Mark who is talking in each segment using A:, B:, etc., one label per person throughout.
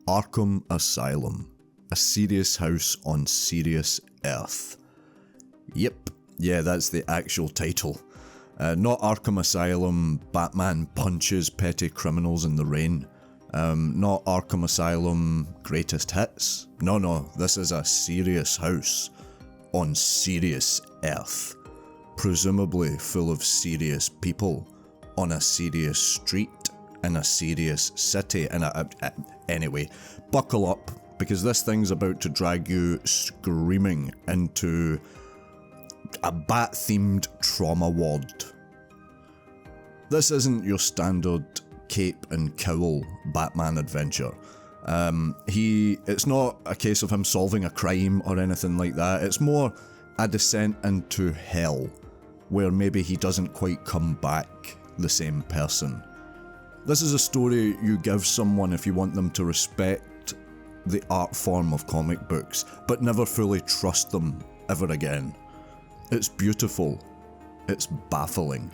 A: Arkham Asylum, a serious house on serious earth. Yep, yeah, that's the actual title. Not Arkham Asylum, Batman punches petty criminals in the rain. Not Arkham Asylum, greatest hits. No, this is a serious house on serious earth. Presumably full of serious people on a serious street in a serious city. Anyway, buckle up, because this thing's about to drag you screaming into a bat-themed trauma ward. This isn't your standard cape and cowl Batman adventure. It's not a case of him solving a crime or anything like that. It's more a descent into hell, where maybe he doesn't quite come back the same person. This is a story you give someone if you want them to respect the art form of comic books, but never fully trust them ever again. It's beautiful. It's baffling.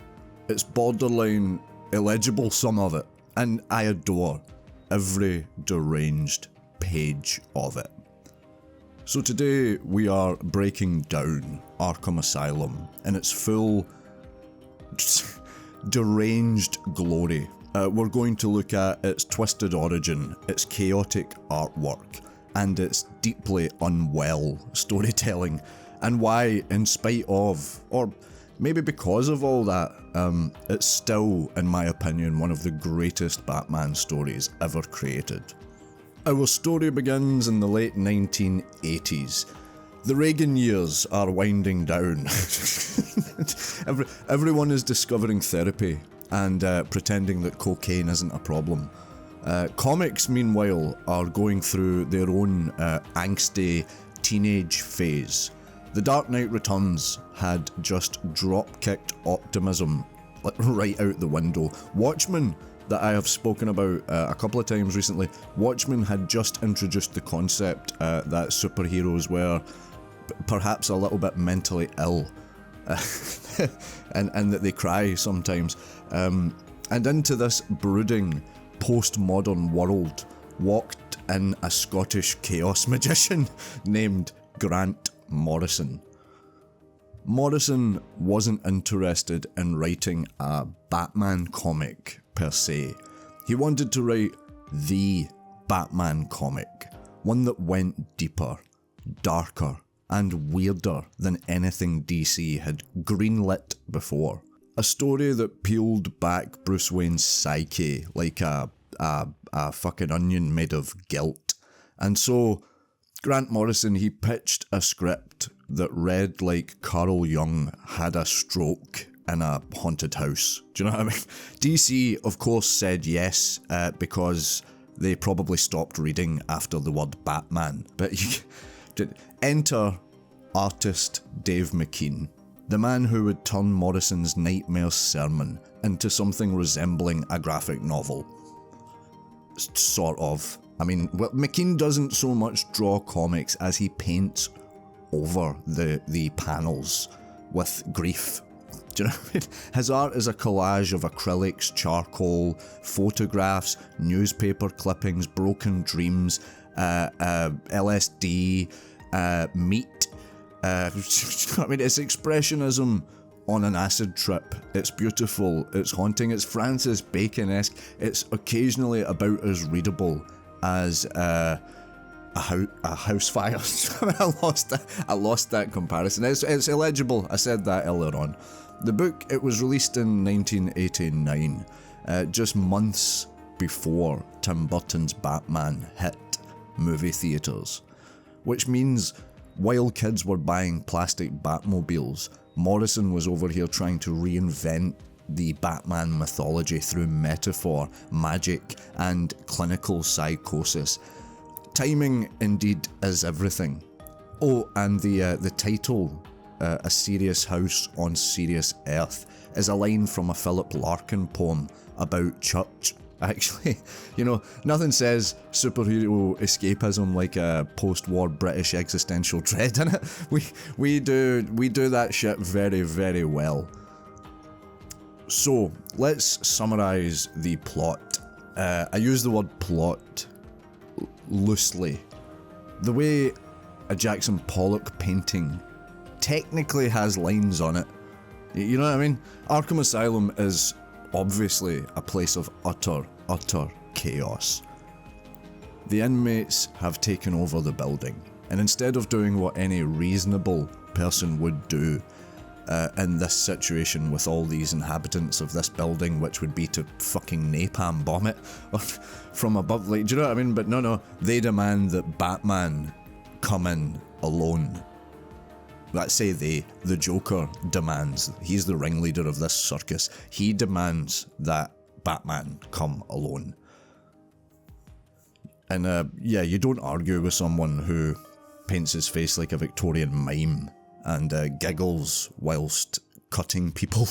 A: It's borderline illegible, some of it, and I adore every deranged page of it. So today we are breaking down Arkham Asylum in its full deranged glory. We're going to look at its twisted origin, its chaotic artwork, and its deeply unwell storytelling, and why, in spite of, or maybe because of all that, it's still, in my opinion, one of the greatest Batman stories ever created. Our story begins in the late 1980s. The Reagan years are winding down. Everyone is discovering therapy and pretending that cocaine isn't a problem. Comics, meanwhile, are going through their own angsty teenage phase. The Dark Knight Returns had just drop-kicked optimism right out the window. Watchmen, that I have spoken about a couple of times recently, Watchmen had just introduced the concept that superheroes were perhaps a little bit mentally ill, and that they cry sometimes. And into this brooding postmodern world walked in a Scottish chaos magician named Grant Morrison. Morrison wasn't interested in writing a Batman comic per se. He wanted to write the Batman comic, one that went deeper, darker, and weirder than anything DC had greenlit before. A story that peeled back Bruce Wayne's psyche like a fucking onion made of guilt. And so Grant Morrison, he pitched a script that read like Carl Jung had a stroke in a haunted house. Do you know what I mean? DC, of course, said yes, because they probably stopped reading after the word Batman. But enter artist Dave McKean, the man who would turn Morrison's nightmare sermon into something resembling a graphic novel. Sort of. I mean, well, McKean doesn't so much draw comics as he paints over the panels with grief. Do you know what I mean? His art is a collage of acrylics, charcoal, photographs, newspaper clippings, broken dreams, LSD, meat. I mean, it's expressionism on an acid trip. It's beautiful, it's haunting, it's Francis Bacon-esque, it's occasionally about as readable as a house fire. I lost that comparison. It's illegible. I said that earlier on. The book, it was released in 1989, just months before Tim Burton's Batman hit movie theatres, which means while kids were buying plastic Batmobiles, Morrison was over here trying to reinvent the Batman mythology through metaphor, magic, and clinical psychosis. Timing, indeed, is everything. Oh, and the title, A Serious House on Serious Earth, is a line from a Philip Larkin poem about church. Actually, you know, nothing says superhero escapism like a post-war British existential dread, innit? We do that shit very, very well. So, let's summarise the plot. I use the word plot loosely. The way a Jackson Pollock painting technically has lines on it. You know what I mean? Arkham Asylum is obviously a place of utter chaos. The inmates have taken over the building, and instead of doing what any reasonable person would do in this situation with all these inhabitants of this building, which would be to fucking napalm bomb it from above, like, do you know what I mean? But no, they demand that Batman come in alone. Let's say the Joker demands, he's the ringleader of this circus, he demands that Batman come alone. And yeah, you don't argue with someone who paints his face like a Victorian mime and giggles whilst cutting people.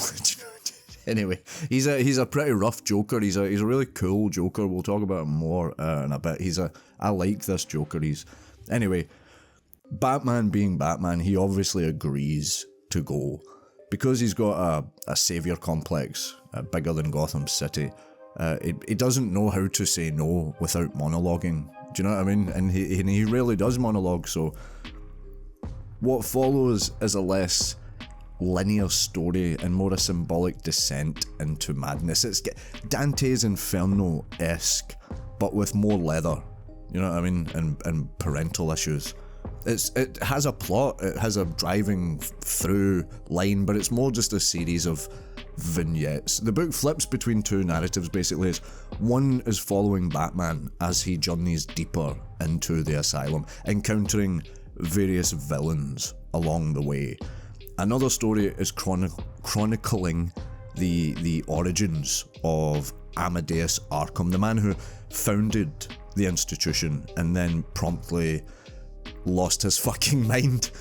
A: Anyway, he's a pretty rough Joker. He's a really cool Joker. We'll talk about him more in a bit. I like this Joker. Anyway, Batman being Batman, he obviously agrees to go because he's got a savior complex bigger than Gotham City. He doesn't know how to say no without monologuing. Do you know what I mean? And he rarely does monologue. So what follows is a less linear story and more a symbolic descent into madness. It's Dante's Inferno-esque, but with more leather. You know what I mean? And parental issues. It has a plot, it has a driving through line, but it's more just a series of vignettes. The book flips between two narratives basically. One is following Batman as he journeys deeper into the asylum, encountering various villains along the way. Another story is chronicling the origins of Amadeus Arkham, the man who founded the institution and then promptly lost his fucking mind.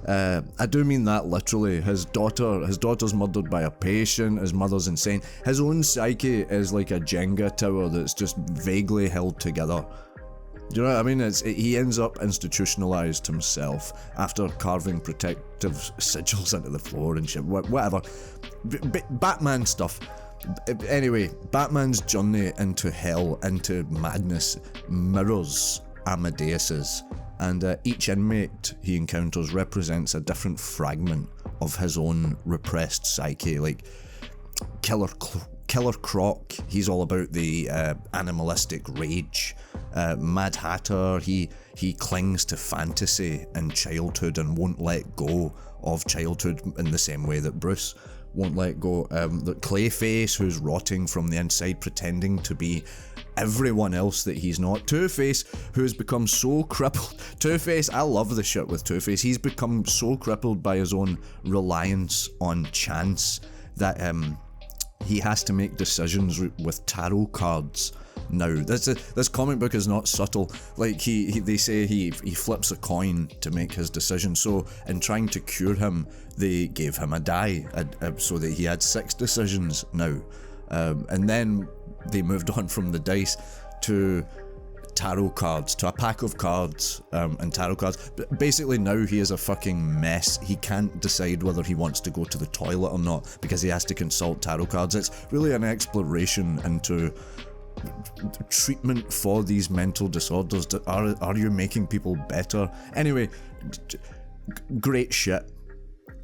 A: I do mean that literally. His daughter's murdered by a patient, his mother's insane. His own psyche is like a Jenga tower that's just vaguely held together. Do you know what I mean? He ends up institutionalized himself after carving protective sigils into the floor and shit, whatever. Batman stuff. Anyway, Batman's journey into hell, into madness, mirrors Amadeus's, and each inmate he encounters represents a different fragment of his own repressed psyche. Like Killer Croc, he's all about the animalistic rage. Mad Hatter, he clings to fantasy and childhood and won't let go of childhood in the same way that Bruce won't let go. The Clayface, who's rotting from the inside, pretending to be everyone else that he's not. Two-Face, who has become so crippled. Two-Face, I love the shit with Two-Face. He's become so crippled by his own reliance on chance that he has to make decisions with tarot cards now. This comic book is not subtle. Like they say he flips a coin to make his decision. So in trying to cure him, they gave him a die so that he had 6 decisions now. And then they moved on from the dice to tarot cards, to a pack of cards and tarot cards. But basically now he is a fucking mess. He can't decide whether he wants to go to the toilet or not because he has to consult tarot cards. It's really an exploration into treatment for these mental disorders. Are you making people better? Anyway, great shit.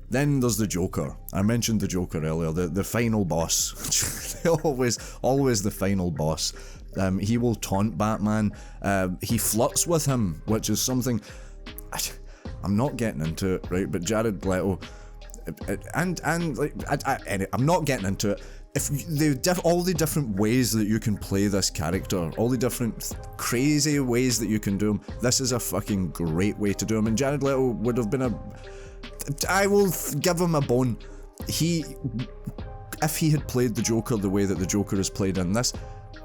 A: Then there's the Joker. I mentioned the Joker earlier, the final boss. always the final boss. He will taunt Batman. He flirts with him, which is something I'm not getting into it, right? But Jared Leto, I'm not getting into it. If all the different ways that you can play this character, all the different crazy ways that you can do him, this is a fucking great way to do him. And Jared Leto would have been I will give him a bone. If he had played the Joker the way that the Joker is played in this,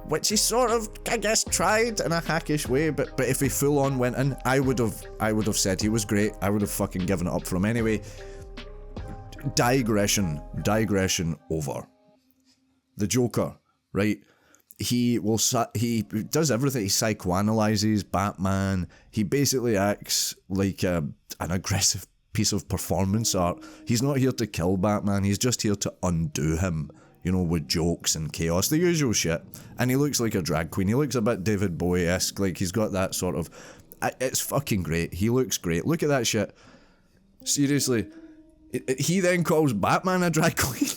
A: which he sort of, I guess, tried in a hackish way, but if he full on went in, I would have said he was great. I would have fucking given it up for him anyway. Digression over. The Joker, right? He does everything. He psychoanalyzes Batman. He basically acts like an aggressive piece of performance art. He's not here to kill Batman, he's just here to undo him. you know, with jokes and chaos, the usual shit. And he looks like a drag queen. He looks a bit David Bowie-esque, like he's got that sort of... It's fucking great. He looks great. Look at that shit. Seriously. He then calls Batman a drag queen.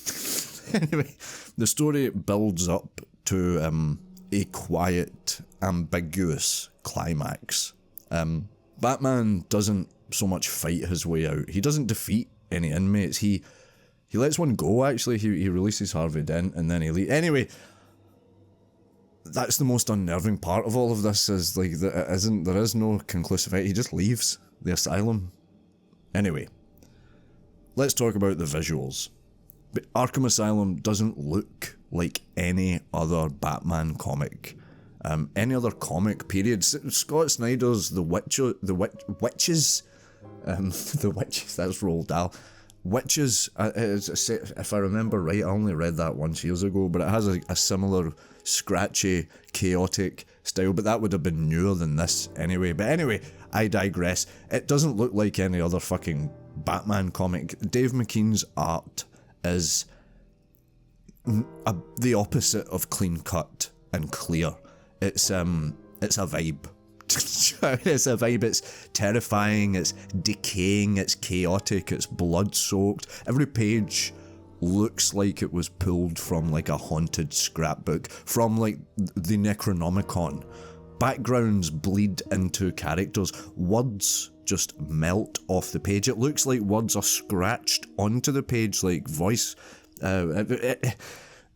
A: Anyway, the story builds up to a quiet, ambiguous climax. Batman doesn't so much fight his way out. He doesn't defeat any inmates. He lets one go, actually. He releases Harvey Dent and then he leaves. Anyway, that's the most unnerving part of all of this, is like there is no conclusive fight. He just leaves the asylum. Anyway, let's talk about the visuals. But Arkham Asylum doesn't look like any other Batman comic. Any other comic, period. Scott Snyder's The Witches, that's Roald Dahl. Witches, if I remember right, I only read that once years ago, but it has a similar scratchy, chaotic style, but that would have been newer than this anyway. But anyway, I digress. It doesn't look like any other fucking Batman comic. Dave McKean's art is the opposite of clean cut and clear. It's a vibe. It's a vibe. It's terrifying, it's decaying, it's chaotic, it's blood soaked. Every page looks like it was pulled from like a haunted scrapbook, from like the Necronomicon. Backgrounds bleed into characters. Words just melt off the page. It looks like words are scratched onto the page like voice.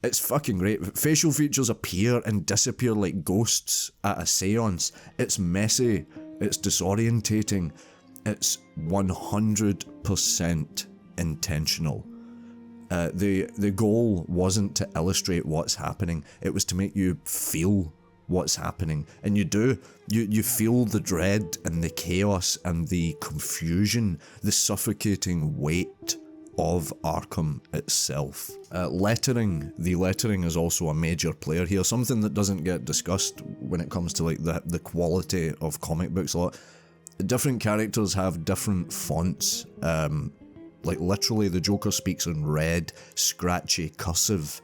A: It's fucking great. Facial features appear and disappear like ghosts at a seance. It's messy. It's disorientating. It's 100% intentional. The goal wasn't to illustrate what's happening. It was to make you feel what's happening. And you do. You feel the dread and the chaos and the confusion, the suffocating weight of Arkham itself. The lettering is also a major player here, something that doesn't get discussed when it comes to like the quality of comic books a lot. Different characters have different fonts, like literally the Joker speaks in red, scratchy, cursive.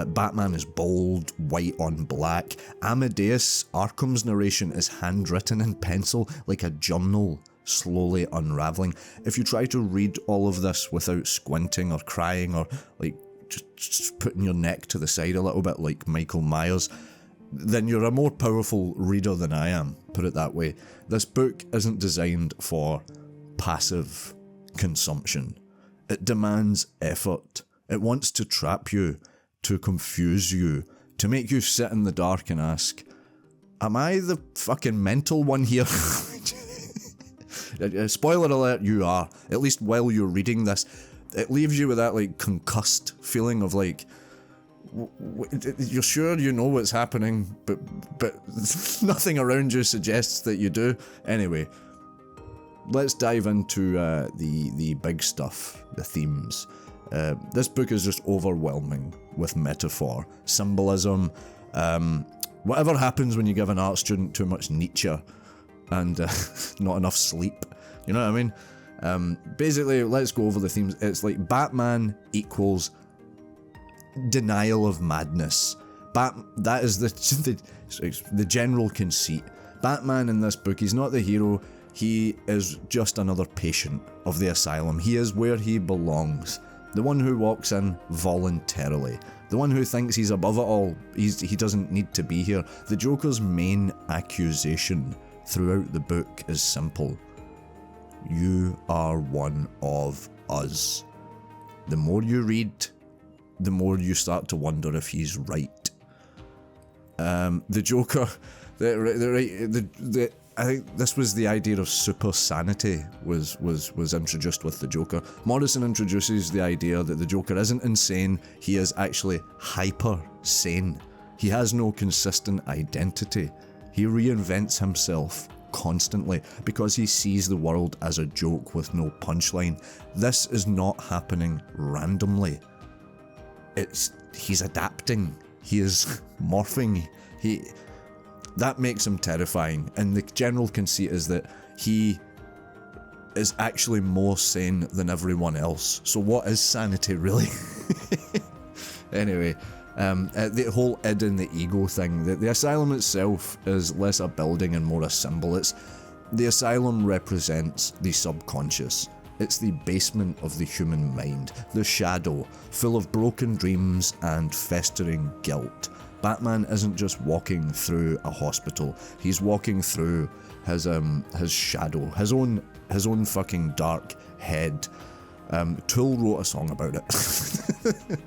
A: Batman is bold, white on black. Amadeus, Arkham's narration, is handwritten in pencil like a journal, slowly unraveling. If you try to read all of this without squinting or crying or like just putting your neck to the side a little bit like Michael Myers, then you're a more powerful reader than I am, put it that way. This book isn't designed for passive consumption. It demands effort. It wants to trap you, to confuse you, to make you sit in the dark and ask, am I the fucking mental one here? Spoiler alert, you are. At least while you're reading this. It leaves you with that like concussed feeling of like, you're sure you know what's happening, but nothing around you suggests that you do. Anyway, let's dive into the big stuff, the themes. This book is just overwhelming with metaphor, symbolism, whatever happens when you give an art student too much Nietzsche and not enough sleep. You know what I mean? Basically, let's go over the themes. It's like Batman equals denial of madness. That is the general conceit. Batman in this book, he's not the hero. He is just another patient of the asylum. He is where he belongs. The one who walks in voluntarily. The one who thinks he's above it all. He doesn't need to be here. The Joker's main accusation throughout the book is simple. You are one of us. The more you read, the more you start to wonder if he's right. The Joker, I think this was the idea of super sanity was introduced with the Joker. Morrison introduces the idea that the Joker isn't insane, he is actually hyper sane. He has no consistent identity. He reinvents himself constantly because he sees the world as a joke with no punchline. This is not happening randomly. He's adapting. He is morphing. That makes him terrifying, and the general conceit is that he is actually more sane than everyone else. So what is sanity really? Anyway, the whole id and the ego thing, the asylum itself is less a building and more a symbol. The asylum represents the subconscious. It's the basement of the human mind, the shadow, full of broken dreams and festering guilt. Batman isn't just walking through a hospital, he's walking through his shadow, his own fucking dark head. Tool wrote a song about it.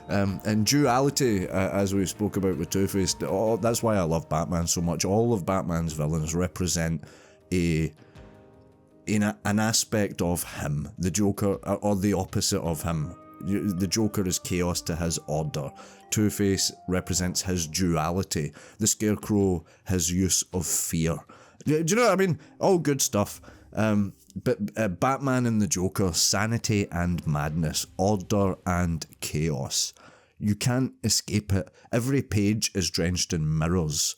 A: And duality, as we spoke about with Two-Face, that's why I love Batman so much. All of Batman's villains represent an aspect of him. The Joker, or the opposite of him. The Joker is chaos to his order. Two-Face represents his duality. The Scarecrow, his use of fear. Do you know what I mean? All good stuff. But Batman and the Joker, sanity and madness, order and chaos. You can't escape it. Every page is drenched in mirrors,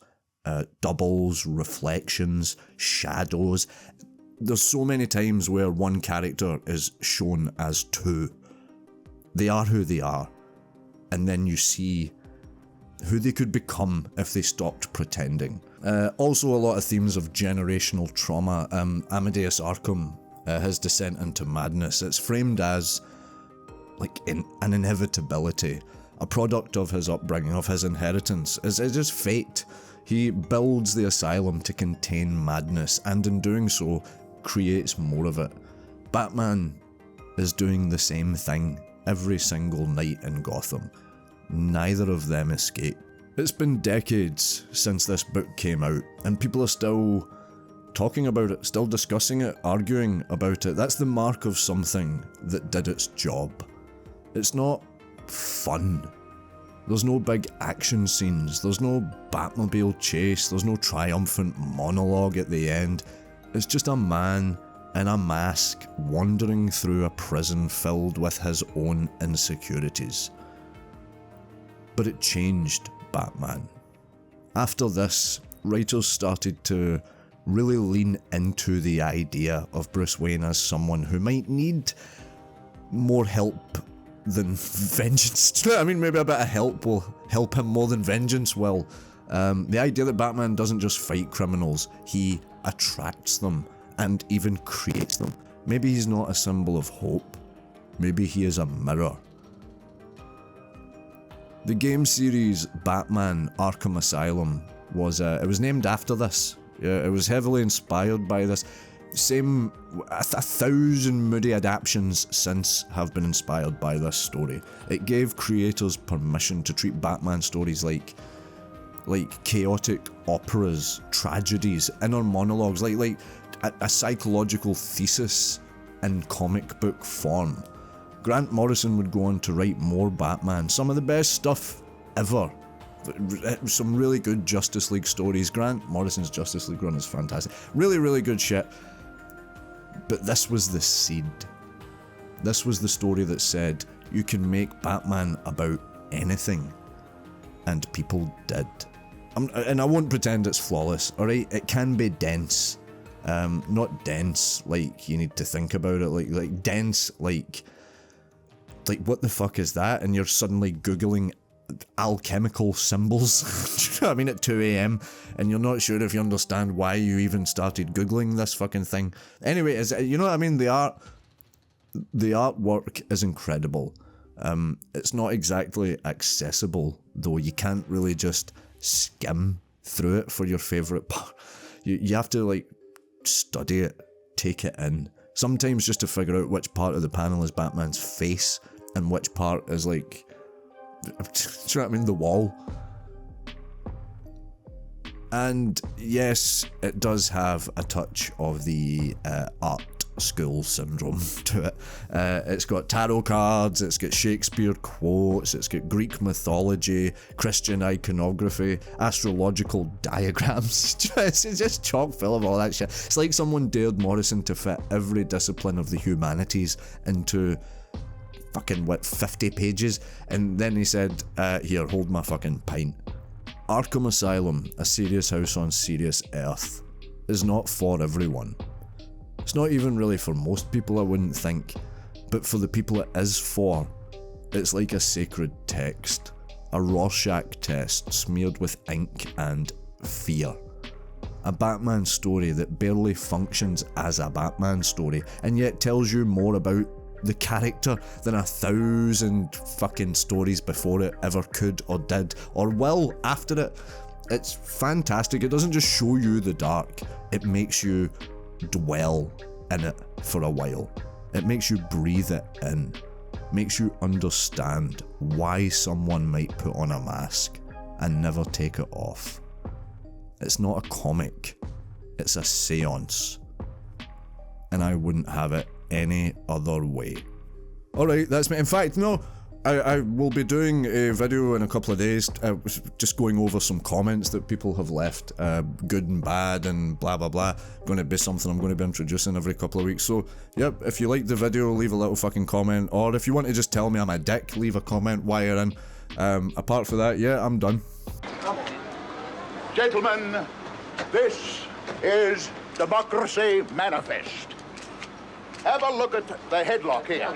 A: doubles, reflections, shadows. There's so many times where one character is shown as two. They are who they are. And then you see who they could become if they stopped pretending. Also a lot of themes of generational trauma. Amadeus Arkham, his descent into madness, it's framed as like an inevitability, a product of his upbringing, of his inheritance. It's just fate. He builds the asylum to contain madness, and in doing so, creates more of it. Batman is doing the same thing every single night in Gotham. Neither of them escape. It's been decades since this book came out, and people are still talking about it, still discussing it, arguing about it. That's the mark of something that did its job. It's not fun. There's no big action scenes, there's no Batmobile chase, there's no triumphant monologue at the end. It's just a man in a mask wandering through a prison filled with his own insecurities. But it changed Batman. After this, writers started to really lean into the idea of Bruce Wayne as someone who might need more help than vengeance. I mean, maybe a bit of help will help him more than vengeance will. The idea that Batman doesn't just fight criminals, he attracts them and even creates them. Maybe he's not a symbol of hope. Maybe he is a mirror. The game series Batman Arkham Asylum was named after this. Yeah, it was heavily inspired by this. Same, 1,000 moody adaptations since have been inspired by this story. It gave creators permission to treat Batman stories like chaotic operas, tragedies, inner monologues, like a psychological thesis in comic book form. Grant Morrison would go on to write more Batman, some of the best stuff ever. Some really good Justice League stories. Grant Morrison's Justice League run is fantastic. Really, really good shit. But this was the seed. This was the story that said, you can make Batman about anything. And people did. And I won't pretend it's flawless, alright? It can be dense. Not dense like you need to think about it, like dense like what the fuck is that? And you're suddenly googling alchemical symbols. Do you know what I mean? At 2 AM, and you're not sure if you understand why you even started googling this fucking thing. Anyway, you know what I mean? The artwork is incredible. It's not exactly accessible though. You can't really just skim through it for your favourite part. You have to like study it, take it in. Sometimes just to figure out which part of the panel is Batman's face and which part is like, do you know what I mean, the wall. And yes, it does have a touch of the art school syndrome to it. It's got tarot cards, it's got Shakespeare quotes, it's got Greek mythology, Christian iconography, astrological diagrams. It's just chock full of all that shit. It's like someone dared Morrison to fit every discipline of the humanities into fucking, 50 pages? And then he said, here, hold my fucking pint. Arkham Asylum, a serious house on serious earth, is not for everyone. It's not even really for most people, I wouldn't think, but for the people it is for, It's like a sacred text, a Rorschach test smeared with ink and fear. A Batman story that barely functions as a Batman story, and yet tells you more about the character than 1,000 fucking stories before it ever could or did, or will after it. It's fantastic. It doesn't just show you the dark, it makes you dwell in it for a while. It makes you breathe it in, makes you understand why someone might put on a mask and never take it off. It's not a comic, it's a seance. And I wouldn't have it any other way. Alright, that's me. In fact, no, I will be doing a video in a couple of days, just going over some comments that people have left, good and bad and blah blah blah. Going to be something I'm going to be introducing every couple of weeks. So, yep, if you like the video, leave a little fucking comment, or if you want to just tell me I'm a dick, leave a comment while you're in. Apart from that, yeah, I'm done.
B: Gentlemen, this is Democracy Manifest. Have a look at the headlock here.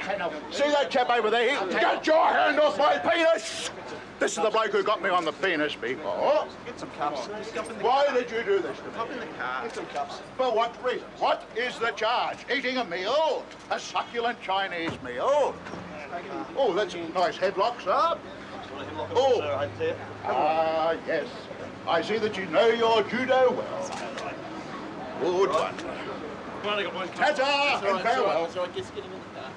B: See that chap over there? Get your hand off my penis! This is the bloke who got me on the penis before.
C: Get some cups.
B: Why did you do this to me?
C: Up in the car. Get some cups.
B: For what reason? What is the charge? Eating a meal? A succulent Chinese meal? Oh, that's a nice headlock, sir. Oh, yes. I see that you know your judo well. Good one. Ta-ta and farewell.
C: Just get him in the car.